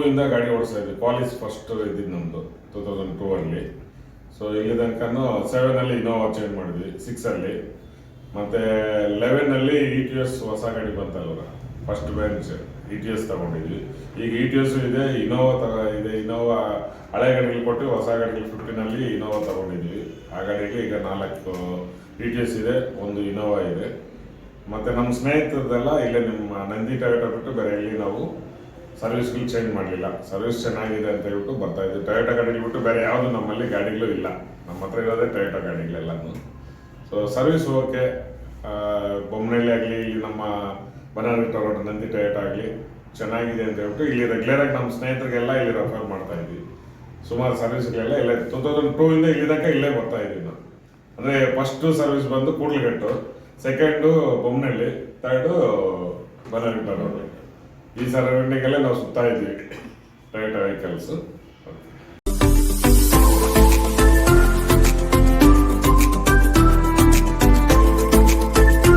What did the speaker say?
ಇಂದ ಗಾಡಿ ಓಡಿಸ್ತಾ ಇದ್ವಿ. ಪಾಲಿಸ್ ಫಸ್ಟ್ ಇದ್ದಿದ್ದು ನಮ್ಮದು 2002 ಅಲ್ಲಿ. ಸೊ ಇಲ್ಲಿ ತನಕನೂ 7 ಇನೋವಾ ಚೇಂಜ್ ಮಾಡಿದ್ವಿ, 6 ಮತ್ತು 11 ETS ಹೊಸ ಗಾಡಿ ಬಂತಲ್ವ, ಫಸ್ಟ್ ಬ್ರಾಂಚ್ ETS ತಗೊಂಡಿದ್ವಿ. ಈಗ ETS ಇದೆ, ಇನೋವಾ ಇದೆ. ಇನೋವಾ ಹಳೆ ಗಾಡಿಗಳು ಕೊಟ್ಟು ಹೊಸ ಗಾಡಿಗಳು 15 ಇನೋವಾ ತಗೊಂಡಿದ್ವಿ. ಆ ಗಾಡಿಗೆ ಈಗ 4 ETS ಇದೆ, 1 ಇನೋವಾ ಇದೆ. ಮತ್ತು ನಮ್ಮ ಸ್ನೇಹಿತರದೆಲ್ಲ ಇಲ್ಲೇ ನಿಮ್ಮ ನಂದಿ ಟೊಯೋಟಾ ಬಿಟ್ಟು ಬೇರೆ ಎಲ್ಲಿ ನಾವು ಸರ್ವಿಸ್ಗಳು ಚೇಂಜ್ ಮಾಡಲಿಲ್ಲ. ಸರ್ವಿಸ್ ಚೆನ್ನಾಗಿದೆ ಅಂತ ಹೇಳ್ಬಿಟ್ಟು ಬರ್ತಾ ಇದ್ವಿ. ಟೊಯೋಟಾ ಗಾಡಿಗಳು ಬಿಟ್ಟು ಬೇರೆ ಯಾವುದು ನಮ್ಮಲ್ಲಿ ಗಾಡಿಗಳು ಇಲ್ಲ. ನಮ್ಮ ಹತ್ರ ಇರೋದೇ ಟೊಯೋಟಾ ಗಾಡಿಗಳೆಲ್ಲನೂ. So service okay. ಬೊಮ್ಮನಹಳ್ಳಿ ಆಗಲಿ, ಇಲ್ಲಿ ನಮ್ಮ ಬನಾರಘಟ್ಟ ರೋಡ್ ನಂದಿ ಟೊಯೋಟಾ ಆಗಲಿ ಚೆನ್ನಾಗಿದೆ ಅಂತ ಹೇಳ್ಬಿಟ್ಟು ಇಲ್ಲಿ ರೆಗ್ಯುಲರಾಗಿ ನಮ್ಮ ಸ್ನೇಹಿತರಿಗೆಲ್ಲ ಇಲ್ಲಿ ರೆಫರ್ ಮಾಡ್ತಾ ಇದ್ವಿ. ಸುಮಾರು ಸರ್ವಿಸ್ಗಳೆಲ್ಲ ಇಲ್ಲೇ 2002 ಇಂದ ಇಲ್ಲಿ ತನಕ ಇಲ್ಲೇ ಬರ್ತಾ ಇದ್ವಿ ನಾವು. ಅಂದರೆ ಫಸ್ಟು ಸರ್ವಿಸ್ ಬಂದು ಕೂಡ್ಲಘಟ್ಟು, ಸೆಕೆಂಡು ಬೊಮ್ಮನಹಳ್ಳಿ, ಥರ್ಡು ಬನಾರಘಟ್ಟ ರೋಡ್. ಈ ಸರೌಂಡಿಂಗಲ್ಲೇ ನಾವು ಸುತ್ತಾ ಇದ್ವಿ ಟೊಯೋಟಾ ವೆಹಿಕಲ್ಸು.